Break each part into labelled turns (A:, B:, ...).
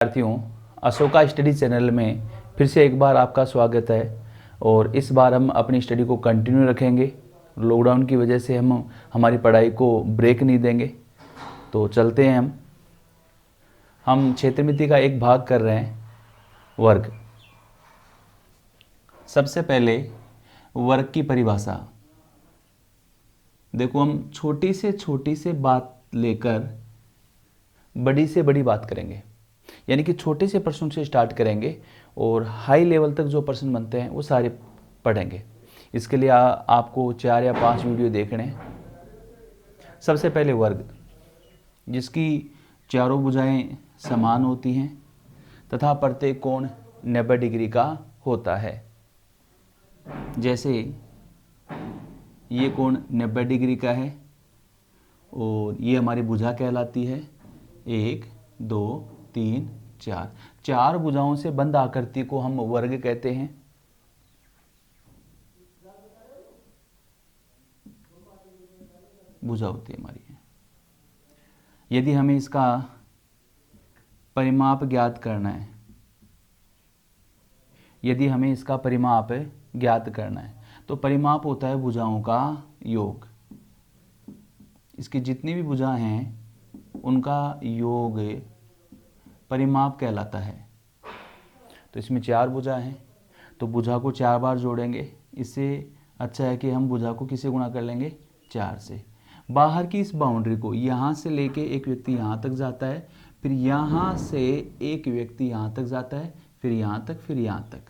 A: विद्यार्थियों, Ashoka study channel में फिर से एक बार आपका स्वागत है। और इस बार हम अपनी स्टडी को कंटिन्यू रखेंगे। लॉकडाउन की वजह से हम हमारी पढ़ाई को ब्रेक नहीं देंगे। तो चलते हैं। हम क्षेत्रमिति का एक भाग कर रहे हैं, वर्ग। सबसे पहले वर्ग की परिभाषा देखो। हम छोटी से बात लेकर बड़ी से बड़ी बात करेंगे, यानी कि छोटे से प्रश्न से स्टार्ट करेंगे और हाई लेवल तक जो प्रश्न बनते हैं वो सारे पढ़ेंगे। इसके लिए आपको 4 या 5 वीडियो देखने हैं। सबसे पहले वर्ग, जिसकी चारों भुजाएं समान होती हैं तथा प्रत्येक कोण 90 डिग्री का होता है। जैसे ये कोण 90 डिग्री का है और ये हमारी भुजा कहलाती है। 1, 2, 3, 4 चार भुजाओं से बंद आकृति को हम वर्ग कहते हैं। भुजा होती है हमारी। यदि हमें इसका परिमाप ज्ञात करना है, तो परिमाप होता है भुजाओं का योग। इसकी जितनी भी भुजा हैं उनका योग परिमाप कहलाता है। तो इसमें 4 भुजा हैं, तो भुजा को 4 बार जोड़ेंगे। इससे अच्छा है कि हम भुजा को किससे गुणा कर लेंगे? 4 से। बाहर की इस बाउंड्री को यहाँ से लेके एक व्यक्ति यहाँ तक जाता है, फिर यहाँ से एक व्यक्ति यहाँ तक जाता है, फिर यहाँ तक, फिर यहाँ तक।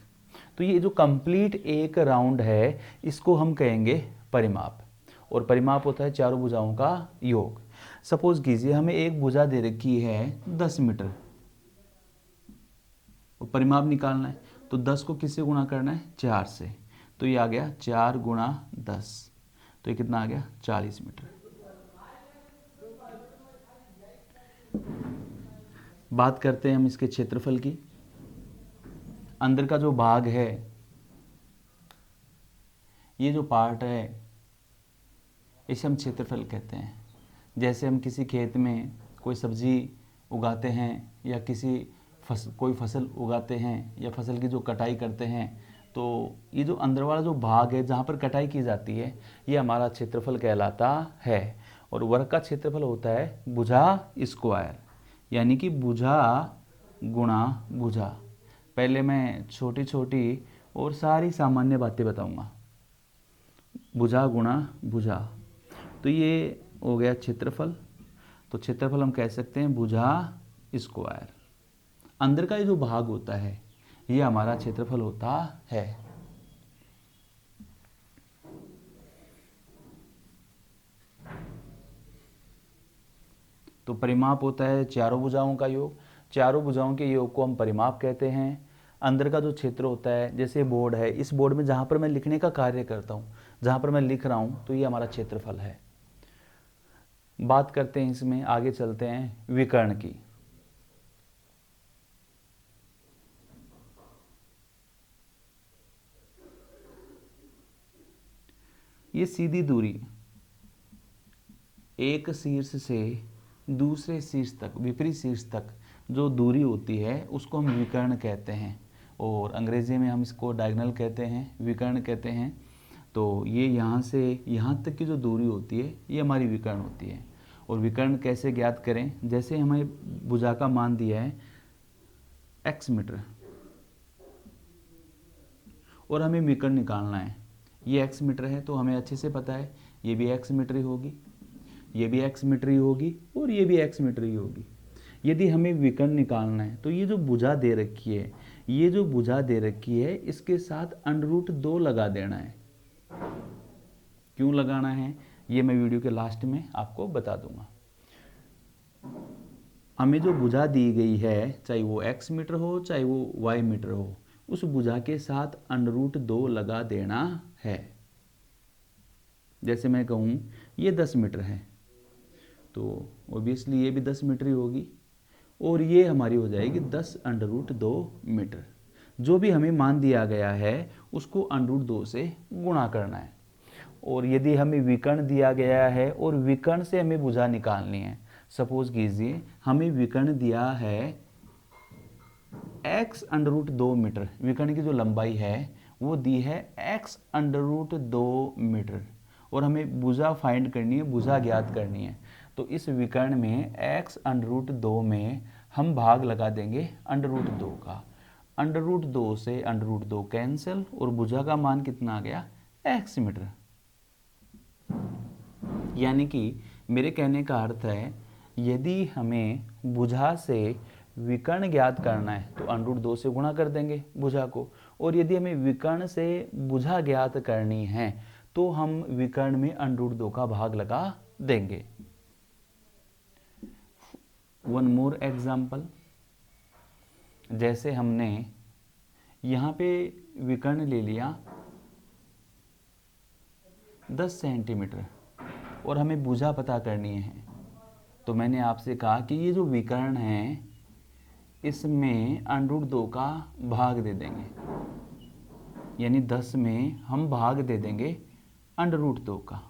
A: तो ये जो कंप्लीट एक राउंड है इसको हम कहेंगे परिमाप। और परिमाप होता है चारों भुजाओं का योग। सपोज कीजिए हमें एक भुजा दे रखी है 10 मीटर और परिमाप निकालना है, तो 10 को किससे गुणा करना है? 4 से। तो ये आ गया 4 गुणा 10, तो ये कितना आ गया? 40 मीटर। बात करते हैं हम इसके क्षेत्रफल की। अंदर का जो भाग है, ये जो पार्ट है, इसे हम क्षेत्रफल कहते हैं। जैसे हम किसी खेत में कोई सब्जी उगाते हैं या कोई फसल उगाते हैं या फसल की जो कटाई करते हैं, तो ये जो अंदर वाला जो भाग है जहाँ पर कटाई की जाती है, ये हमारा क्षेत्रफल कहलाता है। और वर्ग का क्षेत्रफल होता है भुजा स्क्वायर, यानी कि भुजा गुणा भुजा। पहले मैं छोटी छोटी और सारी सामान्य बातें बताऊंगा। भुजा गुणा भुजा, तो ये हो गया क्षेत्रफल। तो क्षेत्रफल हम कह सकते हैं भुजा स्क्वायर। अंदर का ये जो भाग होता है ये हमारा क्षेत्रफल होता है। तो परिमाप होता है चारों भुजाओं का योग। चारों भुजाओं के योग को हम परिमाप कहते हैं। अंदर का जो क्षेत्र होता है, जैसे बोर्ड है, इस बोर्ड में जहाँ पर मैं लिखने का कार्य करता हूँ, जहाँ पर मैं लिख रहा हूँ, तो ये हमारा क्षेत्रफल है। बात करते हैं इसमें, आगे चलते हैं विकर्ण की। ये सीधी दूरी एक शीर्ष से दूसरे शीर्ष तक, विपरीत शीर्ष तक जो दूरी होती है उसको हम विकर्ण कहते हैं। और अंग्रेजी में हम इसको डायगोनल कहते हैं, विकर्ण कहते हैं। तो ये यहाँ से यहाँ तक की जो दूरी होती है ये हमारी विकर्ण होती है। और विकर्ण कैसे ज्ञात करें? जैसे हमें भुजा का मान दिया है x मीटर और हमें विकर्ण निकालना है। ये x मीटर है, तो हमें अच्छे से पता है ये भी x मीटर ही होगी, ये भी x मीटर ही होगी और ये भी x मीटर ही होगी। यदि हमें विकर्ण निकालना है तो ये जो भुजा दे रखी है, इसके साथ √2 लगा देना है। क्यों लगाना है ये मैं वीडियो के लास्ट में आपको बता दूंगा। हमें जो भुजा दी गई है, चाहे वो x मीटर हो चाहे वो y मीटर हो, उस भुजा के साथ √2 लगा देना है। जैसे मैं कहूँ ये 10 मीटर है, तो ऑब्वियसली ये भी 10 मीटर ही होगी और ये हमारी हो जाएगी 10√2 मीटर। जो भी हमें मान दिया गया है उसको √2 से गुणा करना है। और यदि हमें विकर्ण दिया गया है और विकर्ण से हमें भुजा निकालनी है, सपोज कीजिए हमें विकर्ण दिया है x अंडर रूट 2 मीटर, विकर्ण की जो लंबाई है वो दी है x अंडर रूट 2 मीटर, और हमें भुजा फाइंड करनी है, भुजा ज्ञात करनी है। तो इस विकर्ण में x अंडर रूट 2 में हम भाग लगा देंगे अंडर रूट 2 का। अंडर रूट 2 से अंडर रूट 2 कैंसिल, और भुजा का मान कितना आ गया, x मीटर। यानी कि मेरे कहने का अर्थ है, यदि हमें भुजा से विकर्ण ज्ञात करना है तो अंडर रूट 2 से गुणा कर देंगे भुजा को, और यदि हमें विकर्ण से भुजा ज्ञात करनी है तो हम विकर्ण में अंडर रूट 2 का भाग लगा देंगे। वन मोर एग्जाम्पल, जैसे हमने यहाँ पे विकर्ण ले लिया 10 सेंटीमीटर और हमें भुजा पता करनी है, तो मैंने आपसे कहा कि ये जो विकर्ण है इसमें अंडर रूट 2 का भाग दे देंगे, यानी 10 में हम भाग दे देंगे अंडर रूट 2 का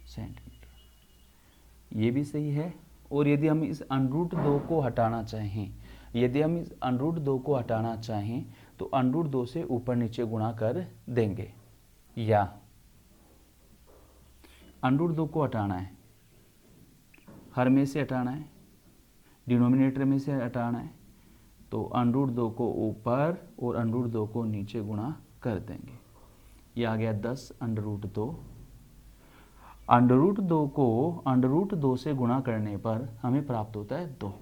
A: सेंटीमीटर। ये भी सही है। और यदि हम इस अंडर रूट 2 को हटाना चाहें, यदि हम इस अंडर रूट 2 को हटाना चाहें तो अंडर रूट 2 से ऊपर नीचे गुणा कर देंगे, या अंडर रूट 2 को हटाना है, हर में से हटाना है, डिनोमिनेटर में से हटाना है, तो अंडर रूट 2 को ऊपर और अंडर रूट 2 को नीचे गुणा कर देंगे। ये आ गया 10 अंडर रूट 2। अंडर रूट 2 को अंडर रूट 2 से गुणा करने पर हमें प्राप्त होता है 2।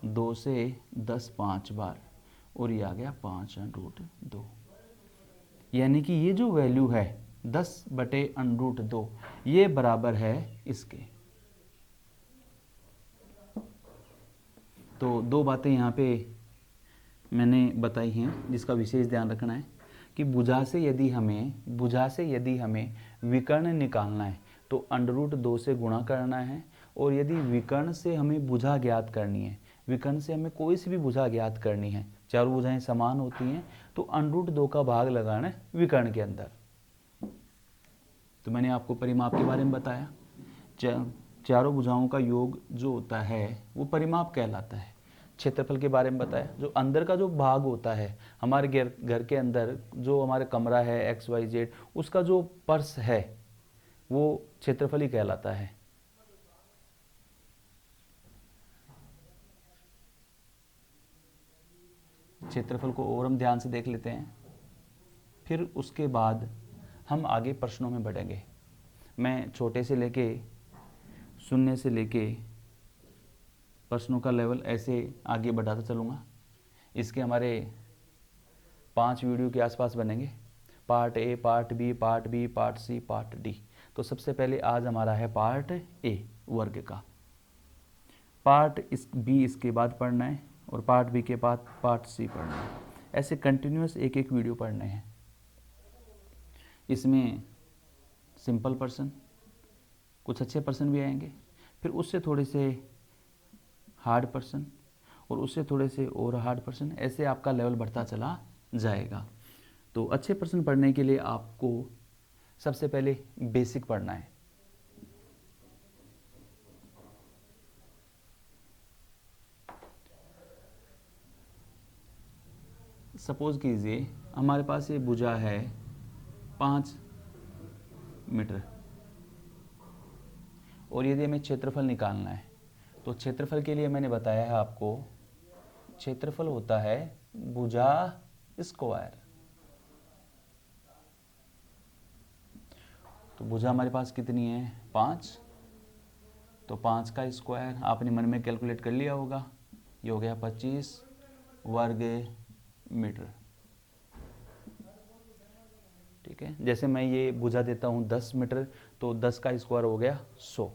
A: 2 से 10 5 बार, और ये आ गया 5 अंडर रूट 2। यानी कि ये जो वैल्यू है 10 बटे अंडर रूट 2, ये बराबर है इसके। तो दो बातें यहाँ पे मैंने बताई हैं जिसका विशेष ध्यान रखना है कि भुजा से यदि हमें विकर्ण निकालना है तो अंडर रूट 2 से गुणा करना है, और यदि विकर्ण से हमें भुजा ज्ञात करनी है, विकर्ण से हमें कोई सी भी भुजा ज्ञात करनी है, चारों भुजाएं समान होती हैं, तो अंडर रूट 2 का भाग लगाना है विकर्ण के अंदर। तो मैंने आपको परिमाप के बारे में बताया, चारों भुजाओं का योग जो होता है वो परिमाप कहलाता है। क्षेत्रफल के बारे में बताया, जो अंदर का जो भाग होता है हमारे घर के अंदर, जो हमारे कमरा है XYZ, उसका जो पर्स है वो क्षेत्रफल ही कहलाता है। क्षेत्रफल को और हम ध्यान से देख लेते हैं, फिर उसके बाद हम आगे प्रश्नों में बढ़ेंगे। मैं छोटे से लेके शून्य से लेके प्रश्नों का लेवल ऐसे आगे बढ़ाता चलूँगा। इसके हमारे 5 वीडियो के आसपास बनेंगे, part A, part B, part B, part C, part D. तो सबसे पहले आज हमारा है पार्ट ए वर्ग का। पार्ट बी इसके बाद पढ़ना है, और पार्ट बी के बाद पार्ट सी पढ़ना है। ऐसे कंटिन्यूस एक एक वीडियो पढ़ने हैं। इसमें सिंपल पर्सन, कुछ अच्छे पर्सन भी आएंगे, फिर उससे थोड़े से हार्ड पर्सन, और उससे थोड़े से और हार्ड पर्सन, ऐसे आपका लेवल बढ़ता चला जाएगा। तो अच्छे पर्सन पढ़ने के लिए आपको सबसे पहले बेसिक पढ़ना है। सपोज कीजिए हमारे पास ये भुजा है 5 मीटर, और यदि हमें क्षेत्रफल निकालना है तो क्षेत्रफल के लिए मैंने बताया है आपको, क्षेत्रफल होता है भुजा स्क्वायर। तो भुजा हमारे पास कितनी है 5, तो 5 का स्क्वायर आपने मन में कैलकुलेट कर लिया होगा, ये हो गया 25 वर्ग मीटर। ठीक है, जैसे मैं ये भुजा देता हूँ 10 मीटर, तो 10 का स्क्वायर हो गया 100।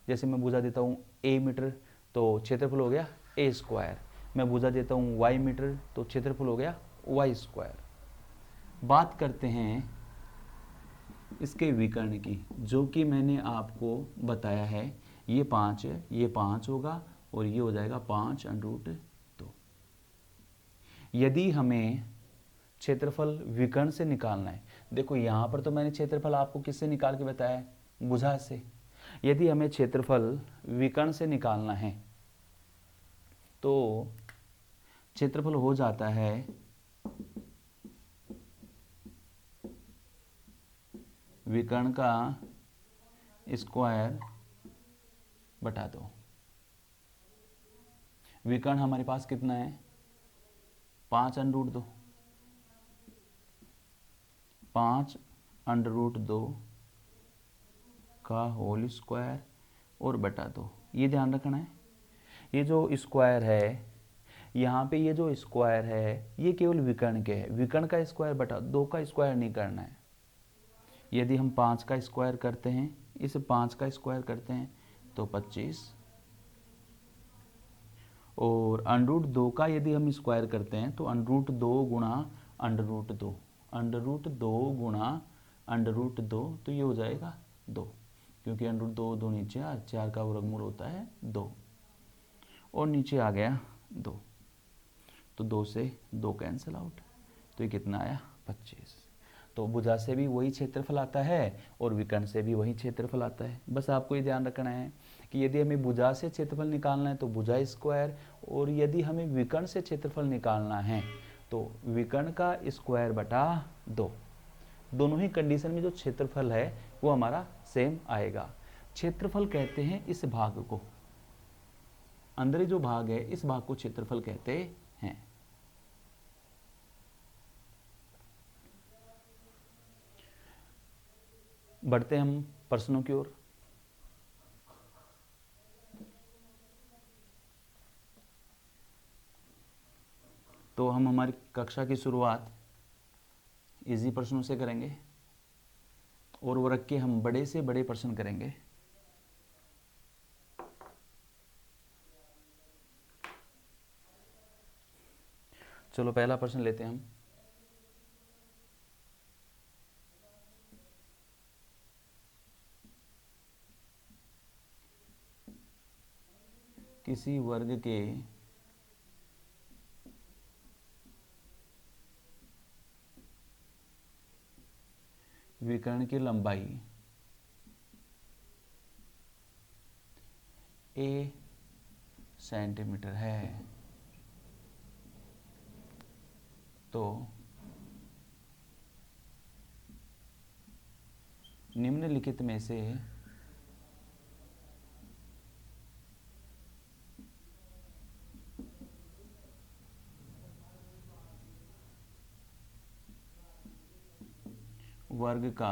A: जैसे मैं भुजा देता हूँ a मीटर, तो क्षेत्रफल हो गया a स्क्वायर। मैं भुजा देता हूँ y मीटर, तो क्षेत्रफल हो गया y स्क्वायर। बात करते हैं इसके विकर्ण की, जो कि मैंने आपको बताया है, ये 5 है, ये 5 होगा, और ये हो जाएगा 5 अंडर रूट 2। यदि हमें क्षेत्रफल विकर्ण से निकालना है, देखो यहाँ पर तो मैंने क्षेत्रफल आपको किससे निकाल के बताया है, भुजा से। यदि हमें क्षेत्रफल विकर्ण से निकालना है तो क्षेत्रफल हो जाता है विकर्ण का स्क्वायर बटा 2। विकर्ण हमारे पास कितना है, 5√2, 5√2 का होल स्क्वायर और बटा 2। ये ध्यान रखना है, ये जो स्क्वायर है यहाँ पे, ये जो स्क्वायर है ये केवल विकर्ण के है। विकर्ण का स्क्वायर बटा 2 का स्क्वायर नहीं करना है। यदि हम 5 का स्क्वायर करते हैं, इस 5 का स्क्वायर करते हैं तो 25, और √2 का यदि हम स्क्वायर करते हैं तो √2 गुणा √2, √2 गुणा √2, तो ये हो जाएगा 2, क्योंकि √2 2 नीचे 4 का वर्गमूल होता है 2, और नीचे आ गया 2, तो 2 से 2 कैंसिल आउट, तो ये कितना आया 25। तो भुजा से भी वही क्षेत्रफल आता है और विकर्ण से भी वही क्षेत्रफल आता है। बस आपको ये ध्यान रखना है कि यदि हमें भुजा से क्षेत्रफल निकालना है तो भुजा स्क्वायर, और यदि हमें विकर्ण से क्षेत्रफल निकालना है तो विकर्ण का स्क्वायर बटा 2। दोनों ही कंडीशन में जो क्षेत्रफल है वो हमारा सेम आएगा। क्षेत्रफल कहते हैं इस भाग को, अंदर जो भाग है इस भाग को क्षेत्रफल कहते हैं। बढ़ते हम प्रश्नों की ओर। तो हम हमारी कक्षा की शुरुआत इजी प्रश्नों से करेंगे और वो रख के हम बड़े से बड़े प्रश्न करेंगे। चलो पहला प्रश्न लेते हैं हम। किसी वर्ग के विकर्ण की लंबाई a सेंटीमीटर है तो निम्नलिखित में से वर्ग का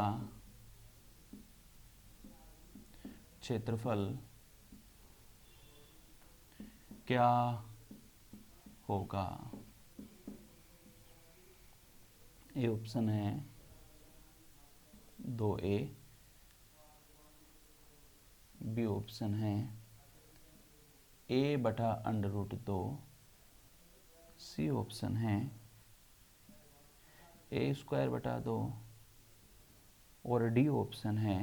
A: क्षेत्रफल क्या होगा। ए ऑप्शन है 2a, बी ऑप्शन है a बटा √2, सी ऑप्शन है a² बटा 2, और डी ऑप्शन है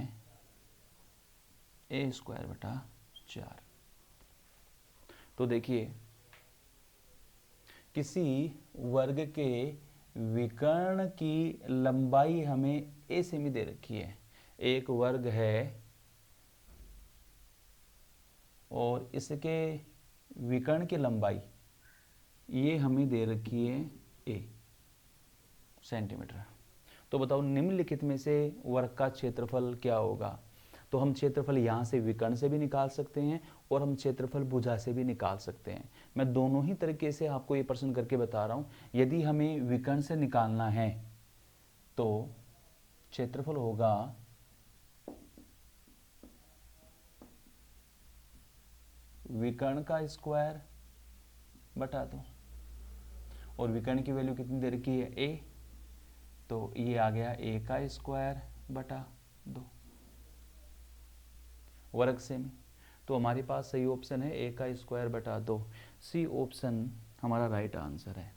A: a² बटा 4। तो देखिए, किसी वर्ग के विकर्ण की लंबाई हमें a सेमी दे रखी है। एक वर्ग है और इसके विकर्ण की लंबाई ये हमें दे रखी है a सेंटीमीटर। तो बताओ निम्नलिखित में से वर्ग का क्षेत्रफल क्या होगा। तो हम क्षेत्रफल यहाँ से विकर्ण से भी निकाल सकते हैं और हम क्षेत्रफल भुजा से भी निकाल सकते हैं। मैं दोनों ही तरीके से आपको ये प्रश्न करके बता रहा हूँ। यदि हमें विकर्ण से निकालना है तो क्षेत्रफल होगा विकर्ण का स्क्वायर बटा 2, और विकर्ण की वैल्यू कितनी दे रखी है a, तो ये आ गया a का स्क्वायर बटा 2 वर्ग से में। तो हमारे पास सही ऑप्शन है a का स्क्वायर बटा 2, सी ऑप्शन हमारा राइट आंसर है।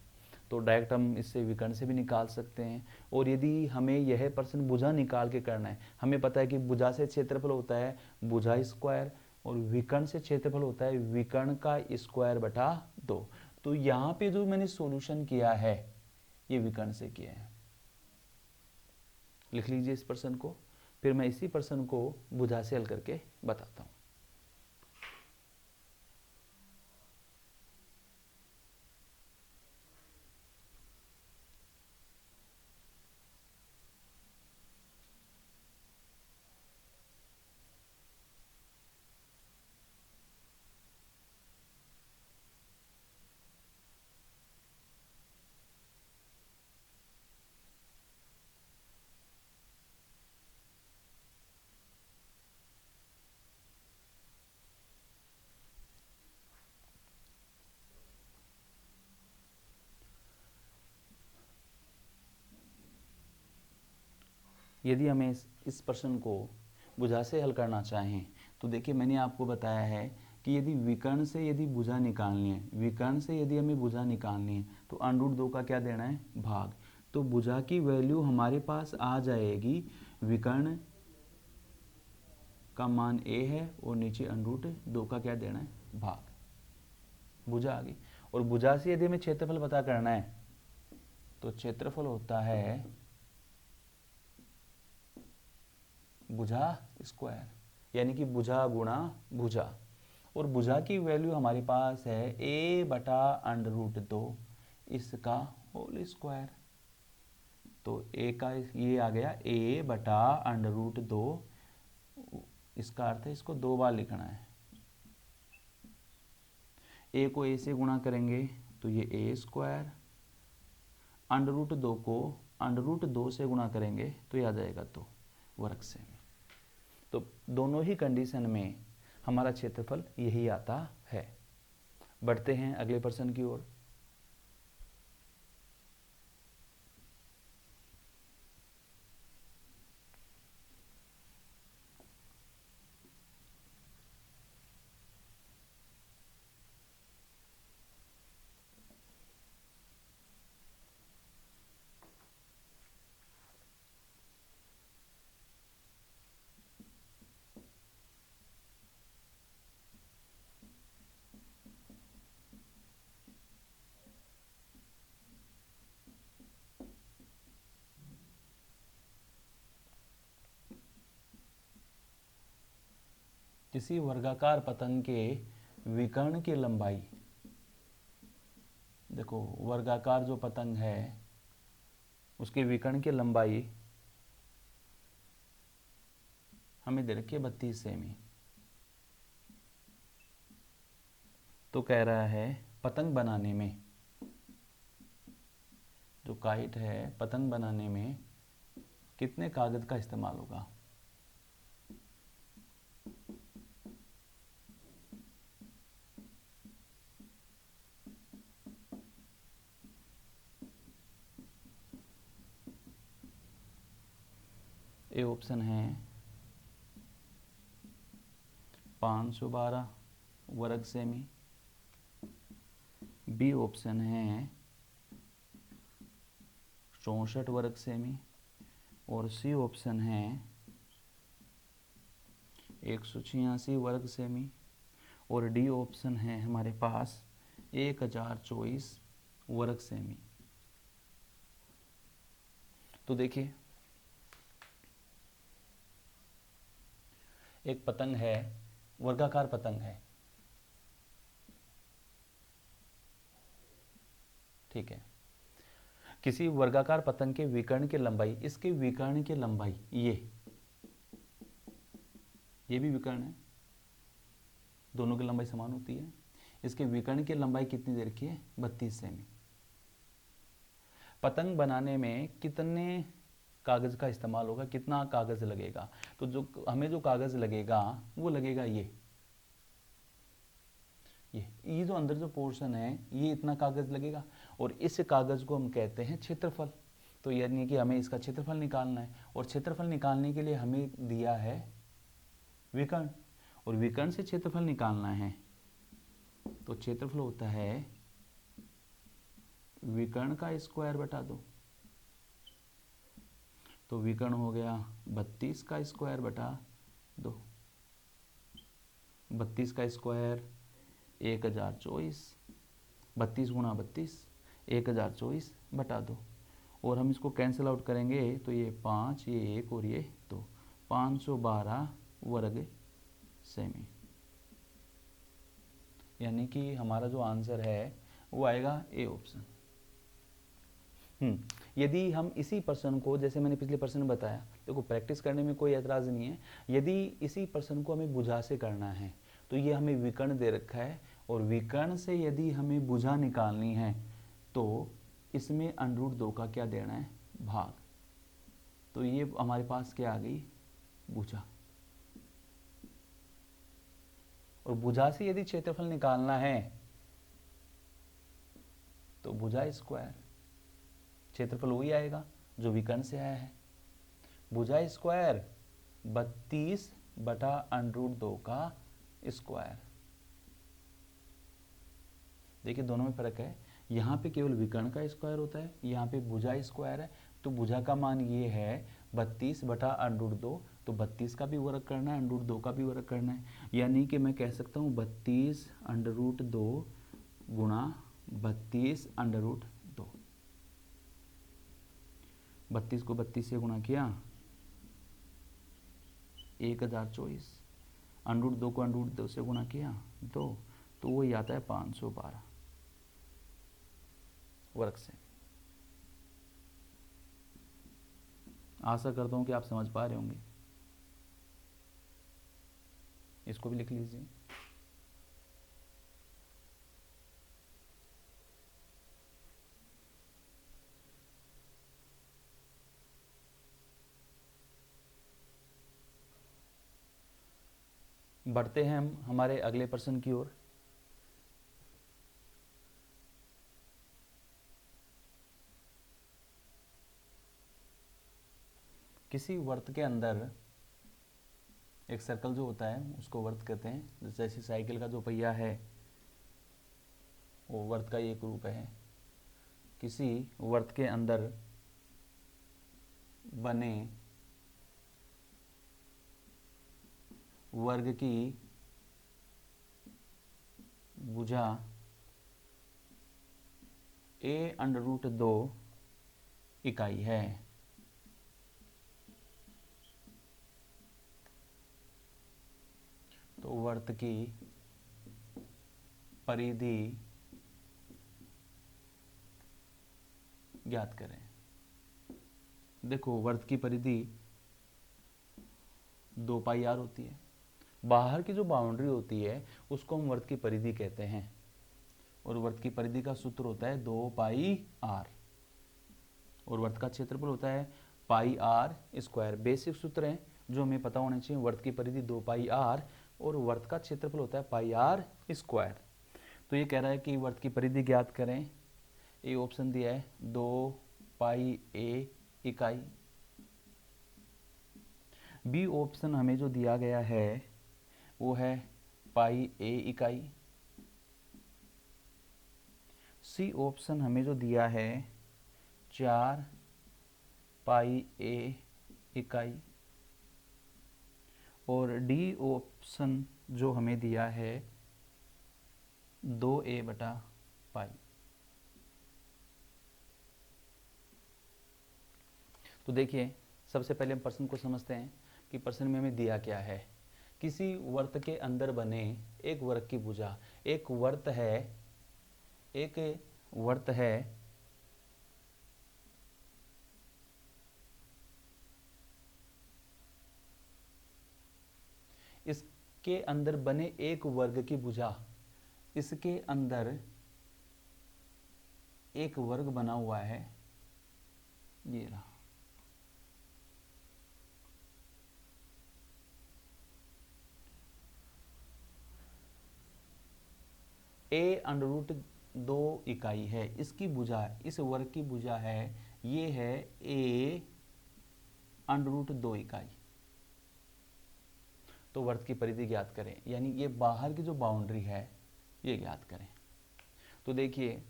A: तो डायरेक्ट हम इससे विकर्ण से भी निकाल सकते हैं, और यदि हमें यह प्रश्न भुजा निकाल के करना है, हमें पता है कि भुजा से क्षेत्रफल होता है भुजा स्क्वायर और विकर्ण से क्षेत्रफल होता है विकर्ण का स्क्वायर बटा 2। तो यहाँ पे जो मैंने सॉल्यूशन किया है ये विकर्ण से किया है। लिख लीजिए इस प्रश्न को, फिर मैं इसी प्रश्न को भुजा से हल करके बताता हूँ। यदि हमें इस प्रश्न को भुजा से हल करना चाहें तो देखिए मैंने आपको बताया है कि यदि विकर्ण से यदि भुजा निकालनी है, विकर्ण से यदि हमें भुजा निकालनी है तो √2 का क्या देना है, भाग। तो भुजा की वैल्यू हमारे पास आ जाएगी, विकर्ण का मान a है और नीचे √2 का क्या देना है, भाग। भुजा आ गई। और भुजा से यदि हमें क्षेत्रफल पता करना है तो क्षेत्रफल होता है भुजा स्क्वायर, यानी कि भुजा गुणा भुजा। और भुजा की वैल्यू हमारे पास है a/√2 इसका होल स्क्वायर। तो a का ये आ गया a/√2, इसका अर्थ है इसको 2 बार लिखना है। a को a से गुणा करेंगे तो ये a², √2 को √2 से गुणा करेंगे तो ये आ जाएगा 2 वर्ग सेमी। तो दोनों ही कंडीशन में हमारा क्षेत्रफल यही आता है। बढ़ते हैं अगले प्रश्न की ओर। किसी वर्गाकार पतंग के विकर्ण की लंबाई, देखो वर्गाकार जो पतंग है उसके विकर्ण की लंबाई हमें दे रखी है 32 सेमी। तो कह रहा है पतंग बनाने में, जो काइट है पतंग बनाने में कितने कागज का इस्तेमाल होगा। ए ऑप्शन है 512 वर्ग सेमी, बी ऑप्शन है 64 वर्ग सेमी, और सी ऑप्शन है 186 वर्ग सेमी, और डी ऑप्शन है हमारे पास 1024 वर्ग सेमी। तो देखिए एक पतंग है, वर्गाकार पतंग है, ठीक है। किसी वर्गाकार पतंग के विकर्ण की लंबाई, इसके विकर्ण की लंबाई ये भी विकर्ण है, दोनों की लंबाई समान होती है। इसके विकर्ण की लंबाई कितनी दे रखी है, 32 सेमी। पतंग बनाने में कितने कागज का इस्तेमाल होगा, कितना कागज लगेगा। तो जो हमें जो कागज लगेगा वो लगेगा ये जो अंदर जो पोर्शन है ये इतना कागज लगेगा, और इस कागज को हम कहते हैं क्षेत्रफल। तो यानी कि हमें इसका क्षेत्रफल निकालना है, और क्षेत्रफल निकालने के लिए हमें दिया है विकर्ण, और विकर्ण से क्षेत्रफल निकालना है तो क्षेत्रफल होता है विकर्ण का स्क्वायर बटा 2। तो विकर्ण हो गया 32 का स्क्वायर बटा 2। 32 का स्क्वायर 1024, 32 गुणा 32 1024 बटा 2। और हम इसको कैंसिल आउट करेंगे तो ये 5, ये 1 और ये 2, 512 वर्ग सेमी। यानी कि हमारा जो आंसर है वो आएगा ए ऑप्शन। यदि हम इसी प्रश्न को, जैसे मैंने पिछले प्रश्न में बताया, देखो प्रैक्टिस करने में कोई एतराज़ नहीं है, यदि इसी प्रश्न को हमें भुजा से करना है तो ये हमें विकर्ण दे रखा है, और विकर्ण से यदि हमें भुजा निकालनी है तो इसमें √2 का क्या देना है, भाग। तो ये हमारे पास क्या आ गई, भुजा। और भुजा से यदि क्षेत्रफल निकालना है तो भुजा स्क्वायर, क्षेत्रफल वही आएगा जो विकर्ण से आया है। भुजा स्क्वायर 32/√2 का स्क्वायर। देखिए दोनों में फर्क है, यहाँ पे केवल विकर्ण का स्क्वायर होता है, यहाँ पे भुजा स्क्वायर है। तो भुजा का मान ये है 32/√2, तो 32 का भी वर्ग करना है, √2 का भी वर्ग करना है। यानी कि मैं कह सकता हूँ 32√2 गुणा 32√2। 32 को 32 से गुणा किया 1024, √2 को √2 से गुणा किया 2, तो वो आता है 512 वर्ग से। आशा करता हूँ कि आप समझ पा रहे होंगे। इसको भी लिख लीजिए। बढ़ते हैं हम हमारे अगले प्रश्न की ओर। किसी वर्त के अंदर एक सर्कल जो होता है उसको वर्त कहते हैं। जैसे साइकिल का जो पहिया है वो वर्त का एक रूप है। किसी वर्त के अंदर बने वर्ग की भुजा a√2 इकाई है। तो वर्त की परिधि ज्ञात करें। देखो वर्त की परिधि 2πr होती है। बाहर की जो बाउंड्री होती है उसको हम वर्त की परिधि कहते हैं, और वर्त की परिधि का सूत्र होता है 2πr, और वर्त का क्षेत्रफल होता है πr²। बेसिक सूत्र है जो हमें पता होने चाहिए। वर्त की परिधि 2πr और वर्त का क्षेत्रफल होता है πr²। तो ये कह रहा है कि वर्त की परिधि ज्ञात करें। ए ऑप्शन दिया है 2πa इकाई। बी ऑप्शन हमें जो दिया गया है वो है πa इकाई। सी ऑप्शन हमें जो दिया है 4πa इकाई, और डी ऑप्शन जो हमें दिया है 2a/π। तो देखिए सबसे पहले हम प्रश्न को समझते हैं कि प्रश्न में हमें दिया क्या है। किसी वर्त के अंदर बने एक वर्ग की भुजा, एक वर्त है इसके अंदर बने एक वर्ग की भुजा, इसके अंदर एक वर्ग बना हुआ है, ये रहा। a√2 इकाई है। इसकी भुजा, इस वर्ग की भुजा है, ये है a√2 इकाई। तो वर्त की परिधि ज्ञात करें, यानी ये बाहर की जो बाउंड्री है ये ज्ञात करें। तो देखिए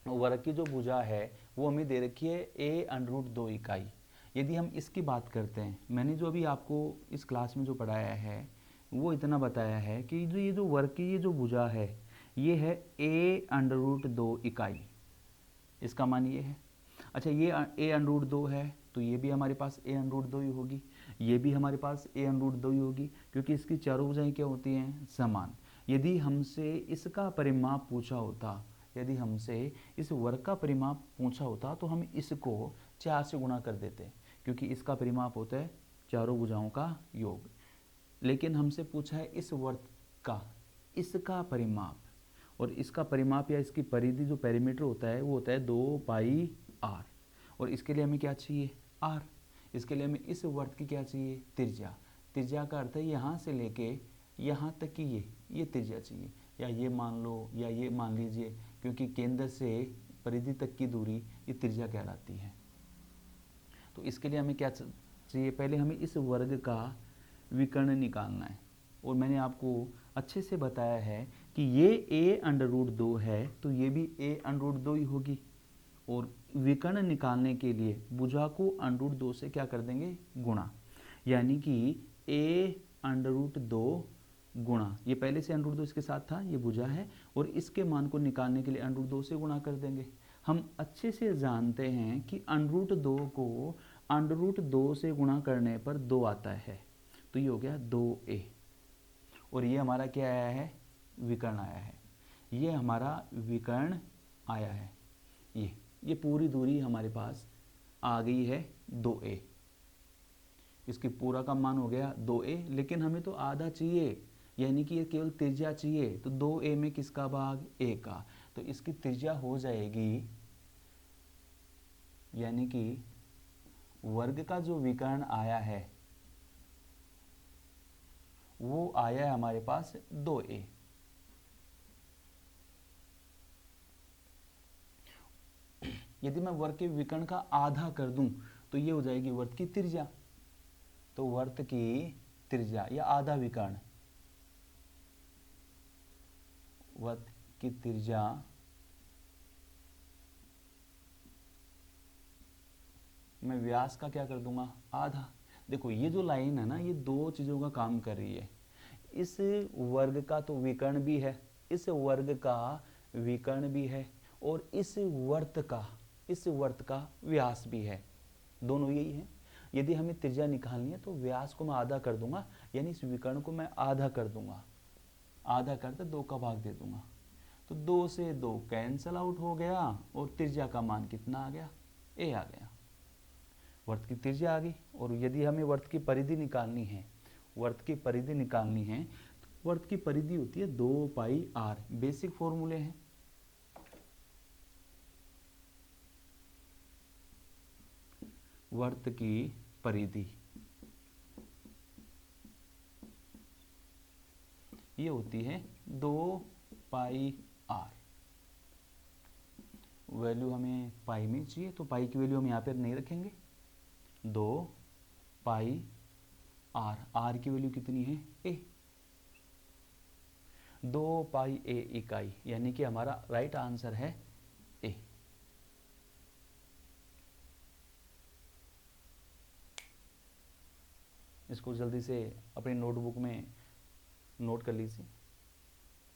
A: वर्ग की जो भुजा है वो हमें दे रखी है a√2 इकाई। यदि हम इसकी बात करते हैं, मैंने जो अभी आपको इस क्लास में जो पढ़ाया है वो इतना बताया है कि ये जो वर्ग की ये जो भुजा है ये है a√2 इकाई। इसका मान ये है। अच्छा ये a√2 है तो ये भी हमारे पास a√2 ही होगी, ये भी हमारे पास a√2 ही होगी, क्योंकि इसकी चारों भुजाएं क्या होती हैं, समान। यदि हमसे इसका परिमाप पूछा होता, यदि हमसे इस वर्ग का परिमाप पूछा होता तो हम इसको 4 से गुणा कर देते, क्योंकि इसका परिमाप होता है चारों भुजाओं का योग। लेकिन हमसे पूछा है इस वर्ग का, इसका परिमाप, और इसका परिमाप या इसकी परिधि जो पेरीमीटर होता है वो होता है 2πr, और इसके लिए हमें क्या चाहिए, r। इसके लिए हमें इस वर्ग की क्या चाहिए, त्रिज्या। त्रिज्या का अर्थ है यहाँ से लेके यहाँ तक की ये त्रिज्या चाहिए, या ये मान लो या ये मान लीजिए, क्योंकि केंद्र से परिधि तक की दूरी ये त्रिज्या कहलाती है। तो इसके लिए हमें क्या चाहिए, पहले हमें इस वर्ग का विकर्ण निकालना है। और मैंने आपको अच्छे से बताया है कि ये a√2 है तो ये भी a√2 ही होगी। और विकर्ण निकालने के लिए भुजा को √2 से क्या कर देंगे, गुणा, यानी कि a√2 गुणा, ये पहले से √2 इसके साथ था, ये भुजा है, और इसके मान को निकालने के लिए √2 से गुणा कर देंगे। हम अच्छे से जानते हैं कि √2 को √2 से गुणा करने पर 2 आता है, तो ये हो गया 2a। और ये हमारा क्या आया है, विकर्ण आया है, ये हमारा विकर्ण आया है। ये पूरी दूरी हमारे पास आ गई है 2a। इसकी पूरा का मान हो गया 2a, लेकिन हमें तो आधा चाहिए, यानी कि ये केवल त्रिज्या चाहिए। तो 2a में किसका भाग, a का, तो इसकी त्रिज्या हो जाएगी, यानी कि वर्ग का जो विकर्ण आया है वो आया है हमारे पास 2a। यदि मैं वर्ग के विकर्ण का आधा कर दूं तो ये हो जाएगी वर्ग की त्रिज्या। तो वर्ग की त्रिज्या या आधा विकर्ण, वर्ग की त्रिज्या मैं व्यास का क्या कर दूंगा, आधा। देखो ये जो लाइन है ना, ये दो चीजों का काम कर रही है। इस वर्ग का तो विकर्ण भी है, इस वर्ग का विकर्ण भी है, और इस वर्त का व्यास भी है, दोनों यही है। यदि हमें त्रिज्या निकालनी है तो व्यास को मैं आधा कर दूंगा, यानी इस विकर्ण को मैं आधा कर दूंगा, आधा करते 2 का भाग दे दूंगा, तो 2 से 2 कैंसल आउट हो गया, और त्रिज्या का मान कितना आ गया, a आ गया, वर्त की त्रिज्या आ गई। और यदि हमें वर्त की परिधि निकालनी है, वर्त की परिधि निकालनी है तो वर्त की परिधि होती है 2πr, बेसिक फॉर्मूले हैं। वर्त की परिधि ये होती है 2πr। वैल्यू हमें पाई में चाहिए, तो पाई की वैल्यू हम यहाँ पर नहीं रखेंगे, 2πr, r की वैल्यू कितनी है, a, 2πa इकाई, यानी कि हमारा राइट आंसर है a। इसको जल्दी से अपनी नोटबुक में नोट कर लीजिए।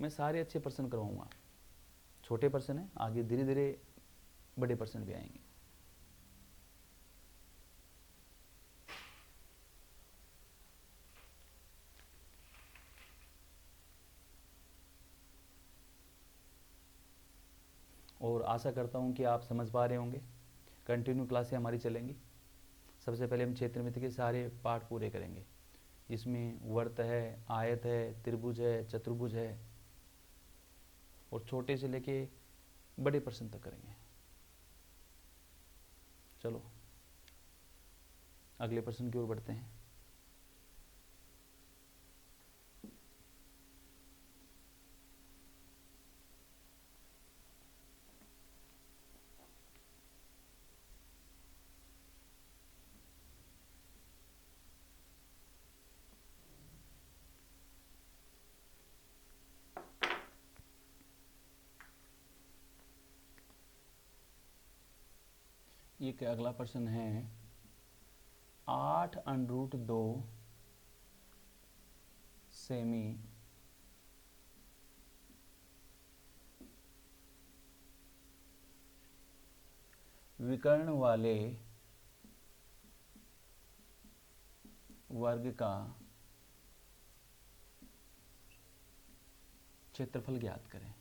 A: मैं सारे अच्छे प्रश्न करवाऊंगा, छोटे प्रश्न हैं, आगे धीरे धीरे बड़े प्रश्न भी आएंगे। और आशा करता हूं कि आप समझ पा रहे होंगे। कंटिन्यू क्लासें हमारी चलेंगी। सबसे पहले हम क्षेत्र मित्र के सारे पाठ पूरे करेंगे, जिसमें वर्त है, आयत है, त्रिभुज है, चतुर्भुज है, और छोटे से लेके बड़े प्रश्न तक करेंगे। चलो अगले प्रश्न की ओर बढ़ते हैं। ये अगला प्रश्न है 8√2 सेमी विकर्ण वाले वर्ग का क्षेत्रफल ज्ञात करें।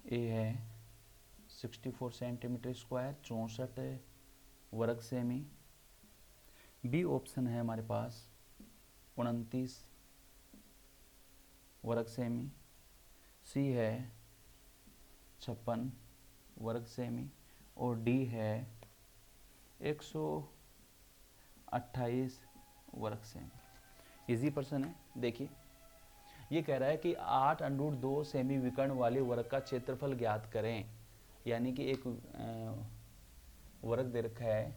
A: ए है 64 सेंटीमीटर स्क्वायर, 64 वर्ग सेमी। बी ऑप्शन है हमारे पास 29 वर्ग सेमी। सी है 56 वर्ग सेमी, और डी है 128 वर्ग सेमी। इजी प्रश्न है। देखिए ये कह रहा है कि 8√2 सेमी विकर्ण वाले वर्ग का क्षेत्रफल ज्ञात करें। यानी कि एक वर्ग दे रखा है,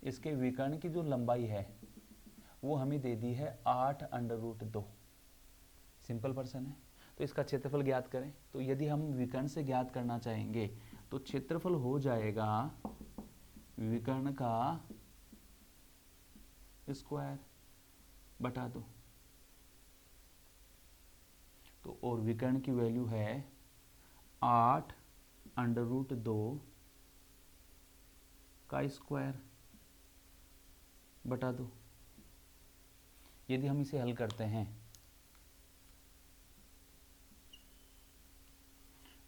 A: इसके विकर्ण की जो लंबाई है वो हमें दे दी है 8√2। सिंपल पर्सन है, तो इसका क्षेत्रफल ज्ञात करें। तो यदि हम विकर्ण से ज्ञात करना चाहेंगे तो क्षेत्रफल हो जाएगा विकर्ण का स्क्वायर बटा 2। तो और विकर्ण की वैल्यू है 8√2 का स्क्वायर बटा 2। यदि हम इसे हल करते हैं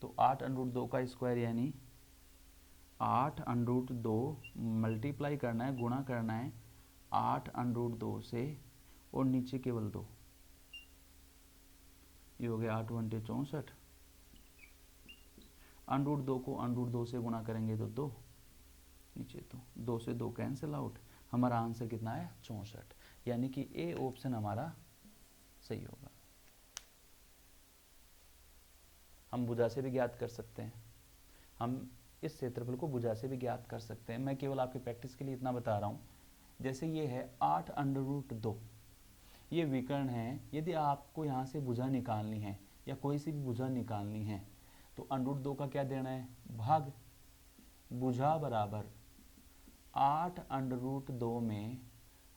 A: तो 8√2 का स्क्वायर यानी 8√2 मल्टीप्लाई करना है, गुणा करना है 8√2 से और नीचे केवल 2, ये हो गया 8 × 64। √2 को √2 से गुणा करेंगे तो 2, नीचे तो 2 से 2 कैंसिल आउट। हमारा आंसर कितना है 64, यानी कि ए ऑप्शन हमारा सही होगा। हम भुजा से भी ज्ञात कर सकते हैं, हम इस क्षेत्रफल को भुजा से भी ज्ञात कर सकते हैं। मैं केवल आपकी प्रैक्टिस के लिए इतना बता रहा हूँ। जैसे ये है 8√2, ये विकर्ण है। यदि आपको यहाँ से भुजा निकालनी है या कोई सी भी भुजा निकालनी है तो √2 का क्या देना है, भाग। भुजा बराबर 8√2 में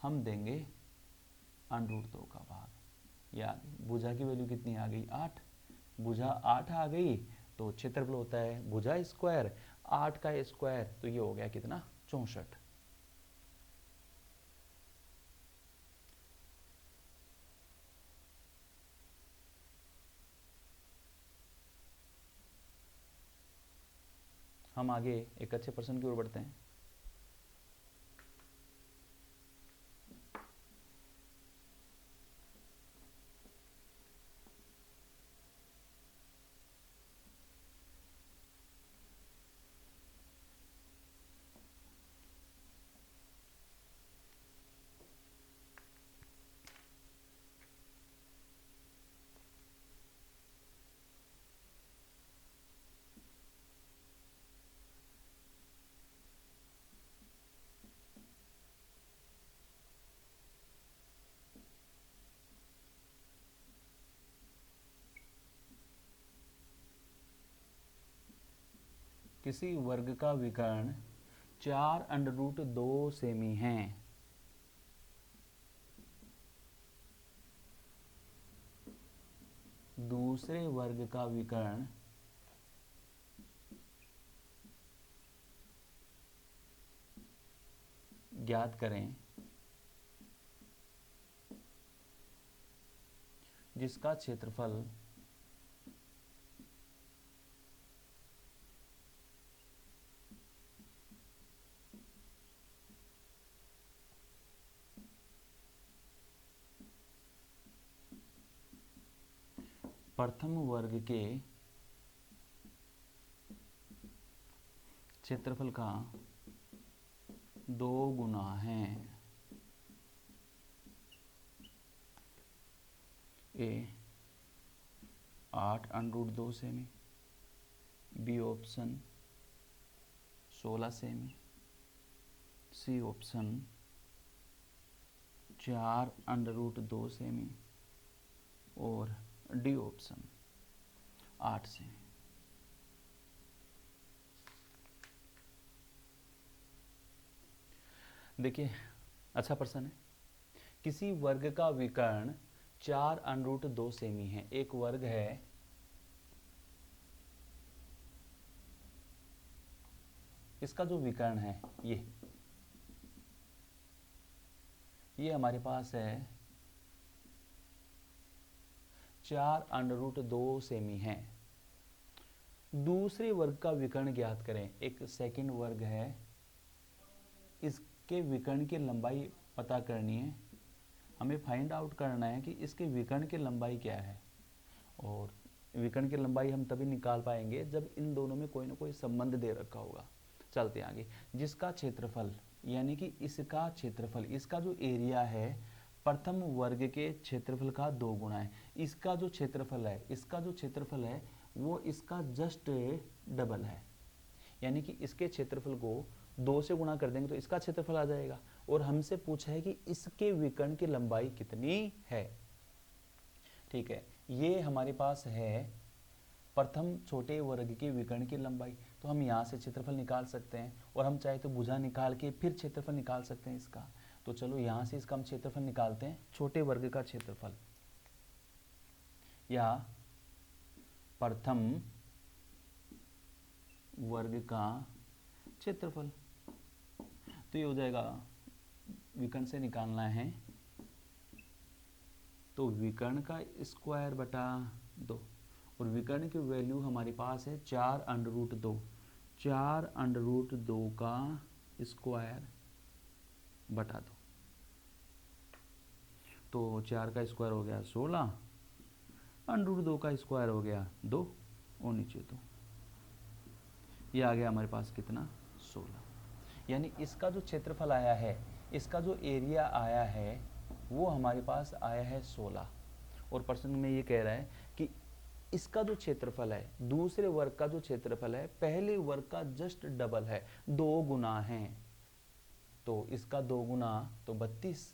A: हम देंगे √2 का भाग। या भुजा की वैल्यू कितनी आ गई, 8। भुजा 8 आ गई तो क्षेत्रफल होता है भुजा स्क्वायर, 8 का स्क्वायर, तो ये हो गया कितना 64। हम आगे एक अच्छे प्रश्न की ओर बढ़ते हैं। किसी वर्ग का विकर्ण 4√2 सेमी है। दूसरे वर्ग का विकर्ण ज्ञात करें जिसका क्षेत्रफल प्रथम वर्ग के क्षेत्रफल का 2 गुना है। ए 8√2 सेमी, बी ऑप्शन 16 सेमी, सी ऑप्शन 4√2 सेमी और डी ऑप्शन 8 सेमी। देखिए अच्छा प्रश्न है। किसी वर्ग का विकर्ण 4√2 सेमी है। एक वर्ग है, इसका जो विकर्ण है ये हमारे पास है 4√2 सेमी है। दूसरे वर्ग का विकर्ण ज्ञात करें। एक सेकंड वर्ग है, इसके विकर्ण की लंबाई पता करनी है। हमें फाइंड आउट करना है कि इसके विकर्ण की लंबाई क्या है, और विकर्ण की लंबाई हम तभी निकाल पाएंगे जब इन दोनों में कोई ना कोई संबंध दे रखा होगा। चलते आगे। जिसका क्षेत्रफल यानी कि इसका क्षेत्रफल, इसका जो एरिया है प्रथम वर्ग के क्षेत्रफल का 2 गुना है। इसका जो क्षेत्रफल है वो इसका जस्ट डबल है, यानी कि इसके क्षेत्रफल को 2 से गुणा कर देंगे तो इसका क्षेत्रफल आ जाएगा। और हमसे पूछा है कि इसके विकर्ण की लंबाई कितनी है। ठीक है, ये हमारे पास है प्रथम छोटे वर्ग के विकर्ण की लंबाई। तो हम यहाँ से क्षेत्रफल निकाल सकते हैं, और हम चाहे तो भुजा निकाल के फिर क्षेत्रफल निकाल सकते हैं इसका। तो चलो यहाँ से इसका हम क्षेत्रफल निकालते हैं, छोटे वर्ग का क्षेत्रफल या प्रथम वर्ग का क्षेत्रफल। तो ये हो जाएगा, विकर्ण से निकालना है तो विकर्ण का स्क्वायर बटा 2, और विकर्ण की वैल्यू हमारे पास है 4√2, 4√2 का स्क्वायर बटा 2। तो 4 का स्क्वायर हो गया 16, √2 का स्क्वायर हो गया 2, और नीचे 2। ये आ गया हमारे पास कितना, 16। यानी इसका जो क्षेत्रफल आया है, इसका जो एरिया आया है, वो हमारे पास आया है 16। और प्रश्न में ये कह रहा है कि इसका जो क्षेत्रफल है, दूसरे वर्ग का जो क्षेत्रफल है, पहले वर्ग का जस्ट डबल है, 2 गुना है। तो इसका 2 गुना तो 32,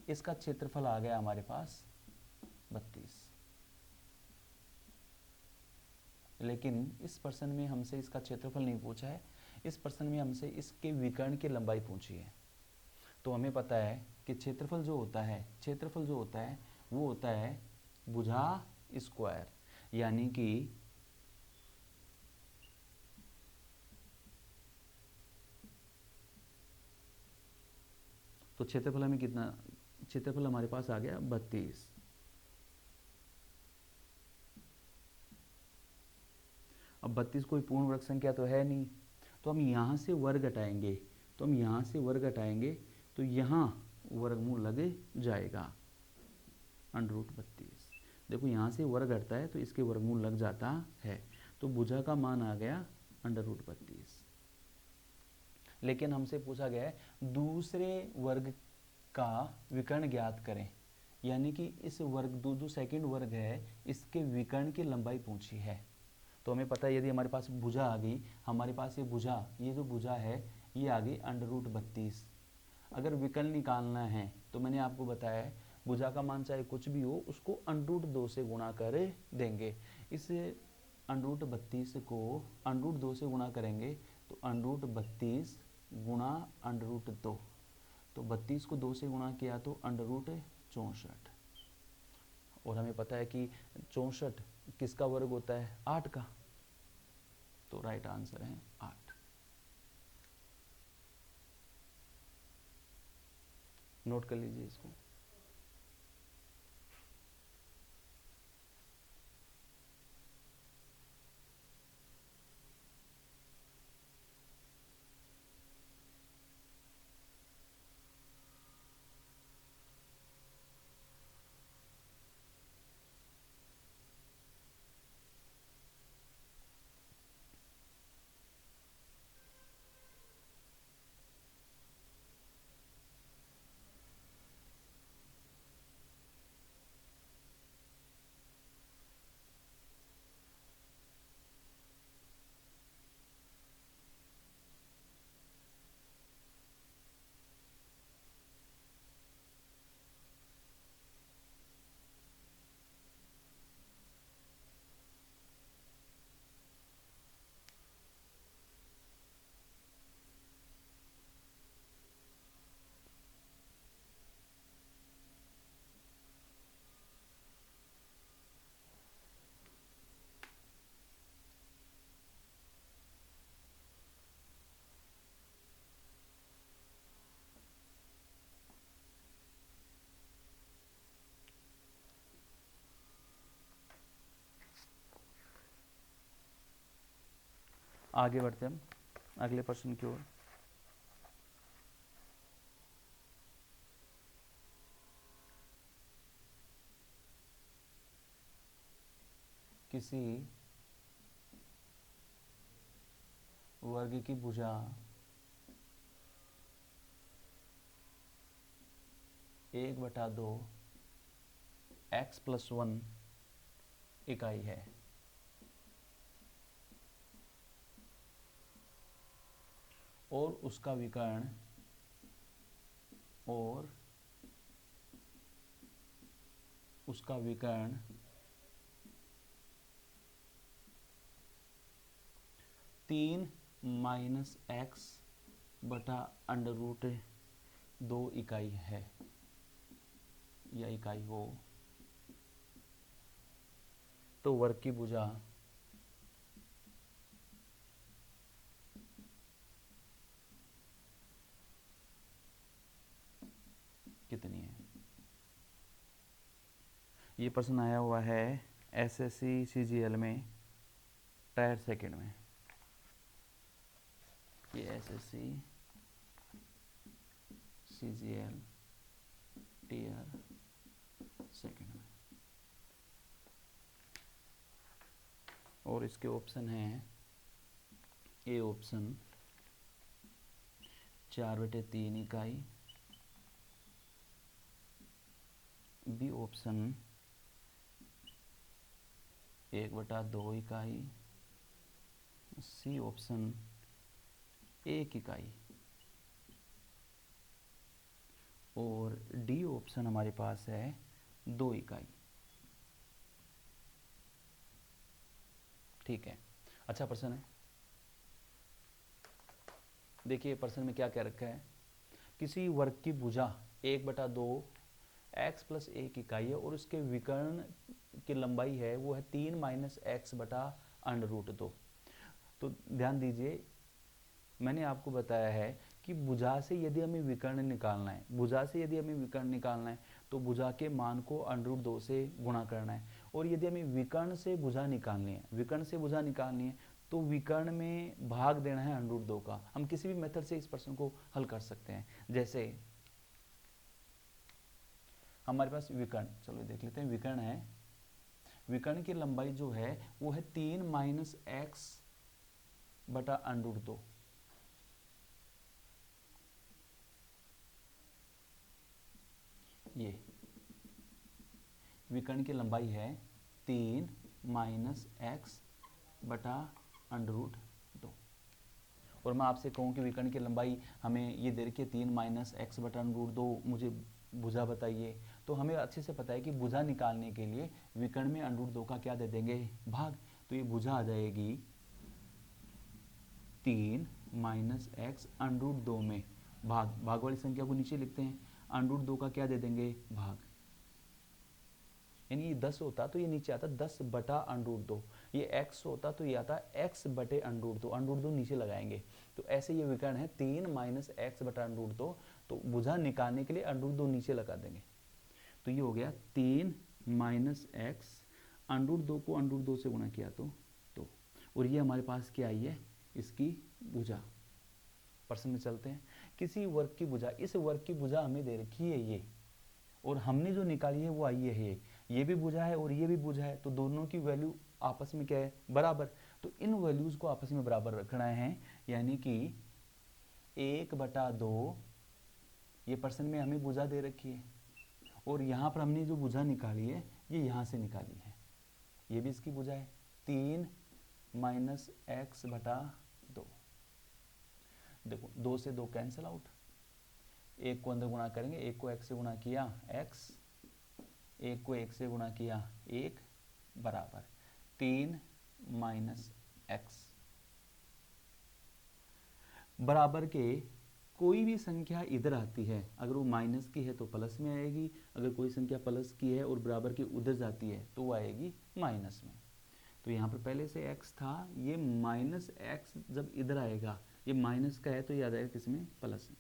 A: इसका क्षेत्रफल आ गया हमारे पास 32। लेकिन इस प्रश्न में हमसे इसका क्षेत्रफल नहीं पूछा है, इस प्रश्न में हमसे इसके विकर्ण की लंबाई पूछी है। तो हमें पता है कि क्षेत्रफल जो होता है, क्षेत्रफल जो होता है वो होता है भुजा स्क्वायर, यानी कि तो क्षेत्रफल हमें कितना, क्षेत्रफल हमारे पास आ गया 32। अब 32 कोई पूर्ण वर्ग संख्या तो है नहीं, तो हम यहाँ से वर्ग हटाएंगे, तो हम यहाँ से वर्ग हटाएंगे तो यहाँ वर्गमूल लग जाएगा √32। देखो यहाँ से वर्ग हटता है तो इसके वर्गमूल लग जाता है, तो भुजा का मान आ गया √32। लेकिन हमसे पूछा गया है दूसरे वर्ग का विकर्ण ज्ञात करें, यानी कि इस वर्ग जो सेकंड वर्ग है, इसके विकर्ण की लंबाई पूछी है। तो हमें पता है यदि हमारे पास भुजा आ गई, हमारे पास ये भुजा, ये जो भुजा है ये आ गई √32। अगर विकर्ण निकालना है तो मैंने आपको बताया है भुजा का मान चाहे कुछ भी हो, उसको √2 से गुणा कर देंगे। इस √32 को √2 से गुणा करेंगे तो √32 गुणा √2, तो 32 को 2 से गुणा किया तो √64। और हमें पता है कि 64 किसका वर्ग होता है, 8 का। तो राइट आंसर है 8। नोट कर लीजिए इसको। आगे बढ़ते हम अगले प्रश्न की ओर। किसी वर्ग की भुजा एक बटा 2 x + 1 इकाई है। और उसका विकर्ण और उसका विकर्ण 3 माइनस एक्स बटा अंडर रूट 2 इकाई है या इकाई हो तो वर्ग की भुजा कितनी है। ये प्रश्न आया हुआ है एसएससी सीजीएल में टायर सेकंड में। ये एसएससी सीजीएल टीयर सेकंड में और इसके ऑप्शन हैं ए ऑप्शन 4/3 इकाई, बी ऑप्शन 1/2 इकाई, सी ऑप्शन 1 इकाई और डी ऑप्शन हमारे पास है 2 इकाई। ठीक है, अच्छा प्रश्न है। देखिए प्रश्न में क्या कह रखा है, किसी वर्ग की भुजा 1/2 x प्लस 1 इकाई है और उसके विकर्ण की लंबाई है वो है 3 माइनस एक्स बटा अंडर रूट 2। तो ध्यान दीजिए मैंने आपको बताया है कि भुजा से यदि हमें विकर्ण निकालना है, भुजा से यदि हमें विकर्ण निकालना है तो भुजा के मान को अंडर रूट 2 से गुणा करना है। और यदि हमें विकर्ण से भुजा निकालनी है, विकर्ण से भुजा निकालनी है तो विकर्ण में भाग देना है अंडर रूट 2 का। हम किसी भी मेथड से इस प्रश्न को हल कर सकते हैं। जैसे हमारे पास विकर्ण, चलो देख लेते हैं, विकर्ण है, विकर्ण की लंबाई जो है वो है 3 माइनस एक्स बटा अंडर रूट 2। ये विकर्ण की लंबाई है 3 माइनस एक्स बटा अंडर रूट 2। और मैं आपसे कहूँ कि विकर्ण की लंबाई हमें ये दे रखी है 3 माइनस एक्स बटा अंडर रूट 2, मुझे भुजा बताइए, तो हमें अच्छे से पता है कि भुजा निकालने के लिए विकर्ण में अंडर रूट 2 का क्या दे देंगे, भाग। तो ये भुजा आ जाएगी 3 माइनस एक्स अंडर रूट 2 में भाग, भाग वाली संख्या को नीचे लिखते हैं, अंडर रूट 2 का क्या दे देंगे, भाग। यानी ये 10 होता तो ये नीचे आता 10 बटा अंडर रूट 2, ये x होता तो ये आता x बटे अंडर रूट 2, अंडर रूट 2 नीचे लगाएंगे। तो ऐसे ये विकर्ण है 3 माइनस एक्स बटा अंडर रूट 2, तो भुजा निकालने के लिए अंडर रूट 2 नीचे लगा देंगे। तो ये हो गया 3 माइनस एक्स, अंडर रूट 2 को अंडर रूट 2 से गुणा किया तो और ये हमारे पास क्या आई है, इसकी भुजा। प्रश्न में चलते हैं, किसी वर्ग की भुजा, इस वर्ग की भुजा हमें दे रखी है ये, और हमने जो निकाली है वो आई है ये भी भुजा है और ये भी भुजा है, तो दोनों की वैल्यू आपस में क्या है, बराबर। तो इन वैल्यूज को आपस में बराबर रखना है, यानी कि 1/2 ये प्रश्न में हमें भुजा दे रखी है और यहाँ पर हमने जो भुजा निकाली है ये यहाँ से निकाली है, ये भी इसकी भुजा है 3 माइनस एक्स बटा 2। देखो 2 से 2 कैंसिल आउट, एक को अंदर गुणा करेंगे, एक को x से गुणा किया x, एक को 1 से गुणा किया 1 बराबर 3 माइनस एक्स। बराबर के कोई भी संख्या इधर आती है, अगर वो माइनस की है तो प्लस में आएगी, अगर कोई संख्या प्लस की है और बराबर के उधर जाती है तो वो आएगी माइनस में। तो यहाँ पर पहले से x था, ये माइनस एक्स जब इधर आएगा, ये माइनस का है तो ये आ जाएगा किसमें, प्लस में।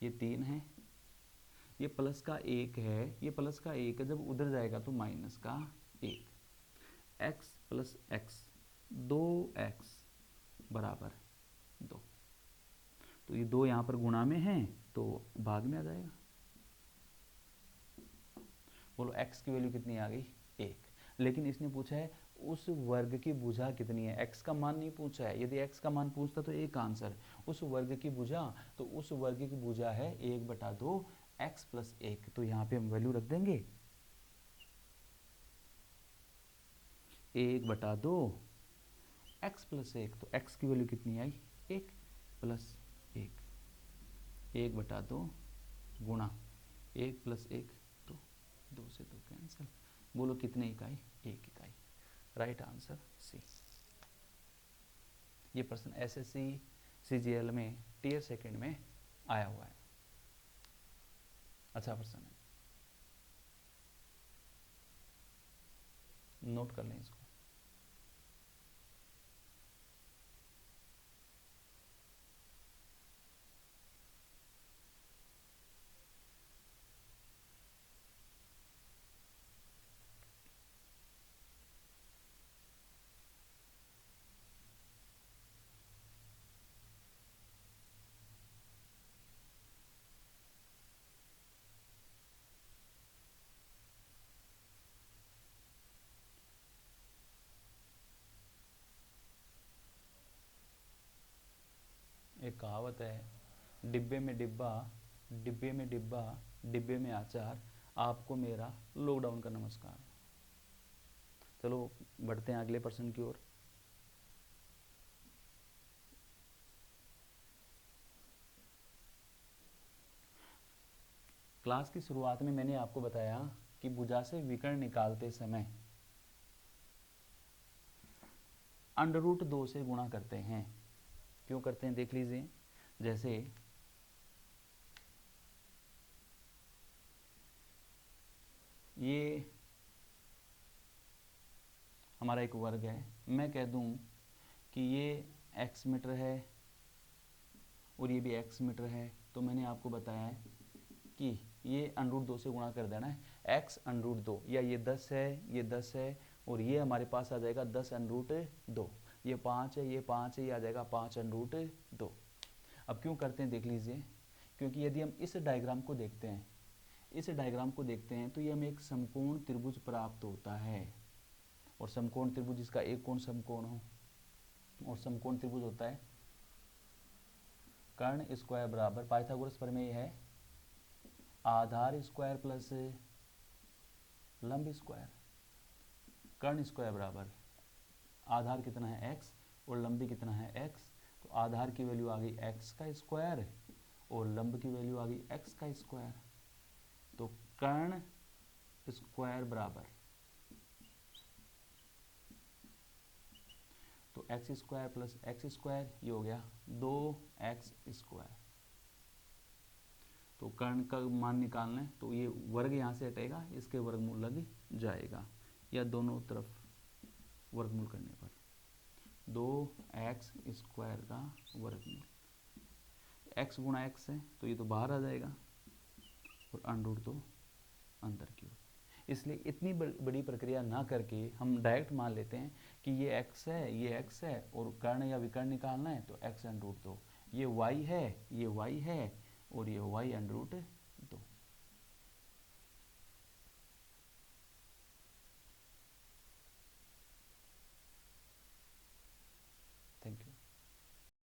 A: ये 3 है, ये प्लस का 1 है, ये प्लस का 1 है, जब उधर जाएगा तो माइनस का 1। x प्लस एक्स 2x बराबर 2। तो ये 2 यहाँ पर गुणा में है तो भाग में आ जाएगा। बोलो x की वैल्यू कितनी आ गई, 1। लेकिन इसने पूछा है उस वर्ग की भुजा कितनी है, x का मान नहीं पूछा है। यदि x का मान पूछता तो एक आंसर, उस वर्ग की भुजा, तो उस वर्ग की भुजा है 1/2 x प्लस 1। तो यहाँ पे हम वैल्यू रख देंगे 1/2 x प्लस 1, तो x की वैल्यू कितनी आई 1 प्लस 1, 1/2 गुणा 1 प्लस 1 2, 2 से 2 कैंसिल। बोलो कितने इकाई, 1 इकाई। Right answer C. ये प्रश्न एसएससी सीजीएल में टीयर सेकंड में आया हुआ है। अच्छा प्रश्न है, नोट कर लें इसको। एक कहावत है, डिब्बे में डिब्बा, डिब्बे में डिब्बा, डिब्बे में आचार, आपको मेरा लॉकडाउन का नमस्कार। चलो बढ़ते हैं अगले प्रश्न की ओर। क्लास की शुरुआत में मैंने आपको बताया कि भुजा से विकर्ण निकालते समय √2 से गुणा करते हैं। क्यों करते हैं देख लीजिए। जैसे ये हमारा एक वर्ग है, मैं कह दूं कि ये x मीटर है और ये भी x मीटर है, तो मैंने आपको बताया है कि ये √2 से गुणा कर देना है, x √2, या ये 10 है, ये 10 है, और ये हमारे पास आ जाएगा 10 √2, ये 5 है, ये 5 है, ये आ जाएगा 5 √2। अब क्यों करते हैं देख लीजिए, क्योंकि यदि हम इस डायग्राम को देखते हैं, इस डायग्राम को देखते हैं तो ये हमें एक समकोण त्रिभुज प्राप्त होता है, और समकोण त्रिभुज जिसका एक कोण समकोण हो, और समकोण त्रिभुज होता है कर्ण स्क्वायर बराबर, पाइथागोरस प्रमेय है, आधार स्क्वायर प्लस लंब स्क्वायर। कर्ण स्क्वायर बराबर आधार कितना है x और लंबी कितना है x, तो आधार की वैल्यू आ गई x का स्क्वायर और लंब की वैल्यू आ गई x का स्क्वायर, तो कर्ण स्क्वायर बराबर, तो x square plus x square, ये हो गया 2x स्क्वायर। तो कर्ण का मान निकालना है, तो ये वर्ग यहाँ से हटेगा, इसके वर्गमूल लग जाएगा, या दोनों तरफ वर्गमूल करने पर 2x स्क्वायर का वर्गमूल, x गुणा x है तो ये तो बाहर आ जाएगा, और √2 अंदर की ओर। इसलिए इतनी बड़ी प्रक्रिया ना करके हम डायरेक्ट मान लेते हैं कि ये x है, ये x है, और कर्ण या विकर्ण निकालना है तो x √2, ये y है, ये y है, और ये y √2